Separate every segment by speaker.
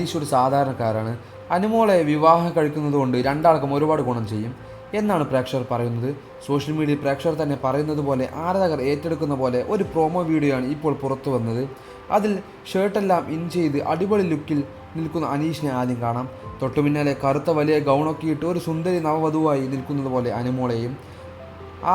Speaker 1: അനീഷ് ഒരു സാധാരണക്കാരാണ്. അനുമോളെ വിവാഹം കഴിക്കുന്നതുകൊണ്ട് രണ്ടാൾക്കും ഒരുപാട് ഗുണം ചെയ്യും എന്നാണ് പ്രേക്ഷകർ പറയുന്നത്. സോഷ്യൽ മീഡിയയിൽ പ്രേക്ഷകർ തന്നെ പറയുന്നത് പോലെ ആരാധകർ ഏറ്റെടുക്കുന്ന പോലെ ഒരു പ്രോമോ വീഡിയോയാണ് ഇപ്പോൾ പുറത്തു വന്നത്. അതിൽ ഷർട്ടെല്ലാം ഇൻ ചെയ്ത് അടിപൊളി ലുക്കിൽ നിൽക്കുന്ന അനീഷിനെ ആദ്യം കാണാം. തൊട്ടു പിന്നാലെ കറുത്ത വലിയ ഗൗണൊക്കെ ഇട്ട് ഒരു സുന്ദരി നവവധുവായി നിൽക്കുന്നത് പോലെ അനുമോളെയും.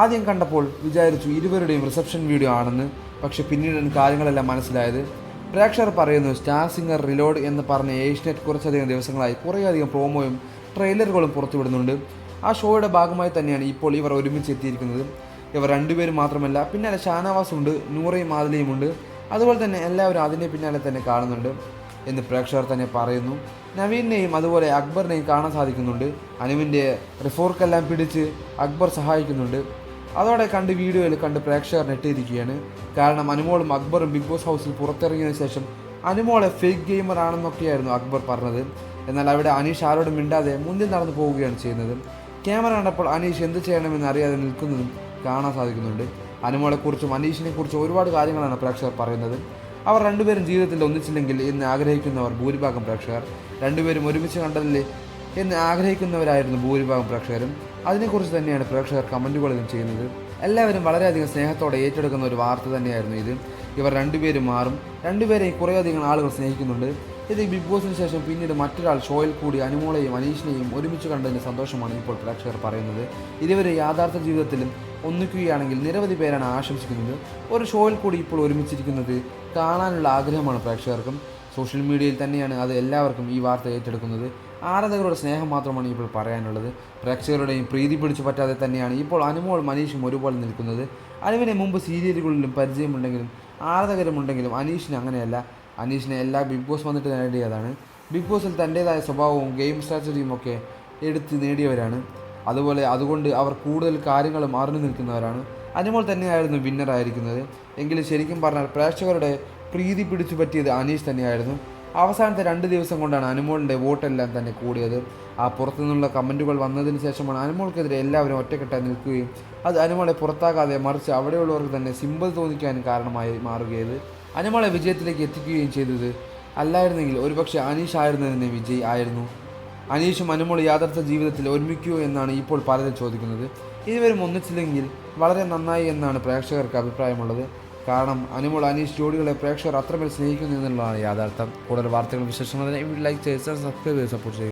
Speaker 1: ആദ്യം കണ്ടപ്പോൾ വിചാരിച്ചു ഇരുവരുടെയും റിസപ്ഷൻ വീഡിയോ ആണെന്ന്. പക്ഷെ പിന്നീടാണ് കാര്യങ്ങളെല്ലാം മനസ്സിലായത്. പ്രേക്ഷകർ പറയുന്നു സ്റ്റാർ സിംഗർ റിലോഡ് എന്ന് പറഞ്ഞ ഏഷ്യനെറ്റ് കുറച്ചധികം ദിവസങ്ങളായി കുറേയധികം പ്രോമോയും ട്രെയിലറുകളും പുറത്തുവിടുന്നുണ്ട്. ആ ഷോയുടെ ഭാഗമായി തന്നെയാണ് ഇപ്പോൾ ഇവർ ഒരുമിച്ച് എത്തിയിരിക്കുന്നത്. ഇവർ രണ്ടുപേരും മാത്രമല്ല, പിന്നാലെ ഷാനവാസുണ്ട്, നൂറയും ആദിലയും ഉണ്ട്. അതുപോലെ തന്നെ എല്ലാവരും അതിൻ്റെ പിന്നാലെ തന്നെ കാണുന്നുണ്ട് എന്ന് പ്രേക്ഷകർ തന്നെ പറയുന്നു. നവീനെയും അതുപോലെ അക്ബറിനെയും കാണാൻ സാധിക്കുന്നുണ്ട്. അനുവിൻ്റെ റിഫോർക്കെല്ലാം പിടിച്ച് അക്ബർ സഹായിക്കുന്നുണ്ട്. അതോടെ വീഡിയോയിൽ കണ്ട് പ്രേക്ഷകർ നെട്ടിയിരിക്കുകയാണ്. കാരണം അനുമോളും അക്ബറും ബിഗ് ബോസ് ഹൗസിൽ പുറത്തിറങ്ങിയതിനു ശേഷം അനുമോളെ ഫേക്ക് ഗെയിമർ ആണെന്നൊക്കെയായിരുന്നു അക്ബർ പറഞ്ഞത്. എന്നാൽ അവിടെ അനീഷ് ആരോടും മിണ്ടാതെ മുന്നിൽ നടന്നു പോവുകയാണ് ചെയ്യുന്നത്. ക്യാമറ കണ്ടപ്പോൾ അനീഷ് എന്ത് ചെയ്യണമെന്ന് അറിയാതെ നിൽക്കുന്നതും കാണാൻ സാധിക്കുന്നുണ്ട്. അനുമോളെക്കുറിച്ചും അനീഷിനെക്കുറിച്ചും ഒരുപാട് കാര്യങ്ങളാണ് പ്രേക്ഷകർ പറയുന്നത്. അവർ രണ്ടുപേരും ജീവിതത്തിൽ ഒന്നിച്ചില്ലെങ്കിൽ എന്ന് ആഗ്രഹിക്കുന്നവർ ഭൂരിഭാഗം പ്രേക്ഷകർ. രണ്ടുപേരും ഒരുമിച്ച് കണ്ടതില്ലേ എന്ന് ആഗ്രഹിക്കുന്നവരായിരുന്നു ഭൂരിഭാഗം പ്രേക്ഷകരും. അതിനെക്കുറിച്ച് തന്നെയാണ് പ്രേക്ഷകർ കമൻറ്റുകളിലും ചെയ്യുന്നത്. എല്ലാവരും വളരെയധികം സ്നേഹത്തോടെ ഏറ്റെടുക്കുന്ന ഒരു വാർത്ത തന്നെയായിരുന്നു ഇത്. ഇവർ രണ്ടുപേരും മാറും. രണ്ടുപേരെയും കുറേയധികം ആളുകൾ സ്നേഹിക്കുന്നുണ്ട്. ഇത് ബിഗ് ബോസിന് ശേഷം പിന്നീട് മറ്റൊരാൾ ഷോയിൽ കൂടി അനുമോളെയും അനീഷിനെയും ഒരുമിച്ച് കണ്ടതിൻ്റെ സന്തോഷമാണ് ഇപ്പോൾ പ്രേക്ഷകർ പറയുന്നത്. ഇരുവരെ യാഥാർത്ഥ ജീവിതത്തിലും ഒന്നിക്കുകയാണെങ്കിൽ നിരവധി പേരാണ് ആശംസിക്കുന്നത്. ഒരു ഷോയിൽ കൂടി ഇപ്പോൾ ഒരുമിച്ചിരിക്കുന്നത് കാണാനുള്ള ആഗ്രഹമാണ് പ്രേക്ഷകർക്കും. സോഷ്യൽ മീഡിയയിൽ തന്നെയാണ് അത് എല്ലാവർക്കും ഈ വാർത്ത ഏറ്റെടുക്കുന്നത്. ആരാധകരുടെ സ്നേഹം മാത്രമാണ് ഇപ്പോൾ പറയാനുള്ളത്. പ്രേക്ഷകരുടെയും പ്രീതി പിടിച്ചു പറ്റാതെ തന്നെയാണ് ഇപ്പോൾ അനുമോളും അനീഷും ഒരുപോലെ നിൽക്കുന്നത്. അനുവിനെ മുമ്പ് സീരിയലുകളിലും പരിചയമുണ്ടെങ്കിലും ആരാധകരുമുണ്ടെങ്കിലും അനീഷിന് അങ്ങനെയല്ല. അനീഷിനെ എല്ലാ ബിഗ് ബോസ് വന്നിട്ട് നേടിയതാണ്. ബിഗ് ബോസിൽ തൻ്റേതായ സ്വഭാവവും ഗെയിം സ്ട്രാറ്റജിയും ഒക്കെ എടുത്ത് നേടിയവരാണ്. അതുകൊണ്ട് അവർ കൂടുതൽ കാര്യങ്ങളും അറിഞ്ഞു നിൽക്കുന്നവരാണ്. അനുമോൾ തന്നെയായിരുന്നു വിന്നറായിരിക്കുന്നത്. എങ്കിലും ശരിക്കും പറഞ്ഞാൽ പ്രേക്ഷകരുടെ പ്രീതി പിടിച്ചു പറ്റിയത് അനീഷ് തന്നെയായിരുന്നു. അവസാനത്തെ 2 ദിവസം കൊണ്ടാണ് അനുമോളിൻ്റെ വോട്ടെല്ലാം തന്നെ കൂടിയത്. ആ പുറത്തുനിന്നുള്ള കമൻറ്റുകൾ വന്നതിന് ശേഷമാണ് അനുമോൾക്കെതിരെ എല്ലാവരും ഒറ്റക്കെട്ടായി നിൽക്കുകയും അത് അനുമോളെ പുറത്താക്കാതെ മറിച്ച് അവിടെയുള്ളവർക്ക് തന്നെ സിമ്പൽ തോന്നിക്കാനും കാരണമായി മാറുകയത്. അനുമോളെ വിജയത്തിലേക്ക് എത്തിക്കുകയും ചെയ്തത്. അല്ലായിരുന്നെങ്കിൽ ഒരുപക്ഷെ അനീഷ് ആയിരുന്നതിന് വിജയ് ആയിരുന്നു. അനീഷും അനുമോൾ യാഥാർത്ഥ ജീവിതത്തിൽ ഒരുമിക്കുമോ എന്നാണ് ഇപ്പോൾ പലരും ചോദിക്കുന്നത്. ഇരുവരും ഒന്നിച്ചില്ലെങ്കിൽ വളരെ നന്നായി എന്നാണ് പ്രേക്ഷകർക്ക് അഭിപ്രായമുള്ളത്. കാരണം അനുമോൾ അനീഷ് ജോഡികളെ പ്രേക്ഷകർ അത്രമേൽ സ്നേഹിക്കുന്നു എന്നുള്ളതാണ് യാഥാർത്ഥ്യം. കൂടുതൽ വാർത്തകളും വിശേഷങ്ങളും ലൈക്ക് ചെയ്യുക, സബ്സ്ക്രൈബ് ചെയ്ത് സപ്പോർട്ട് ചെയ്യുക.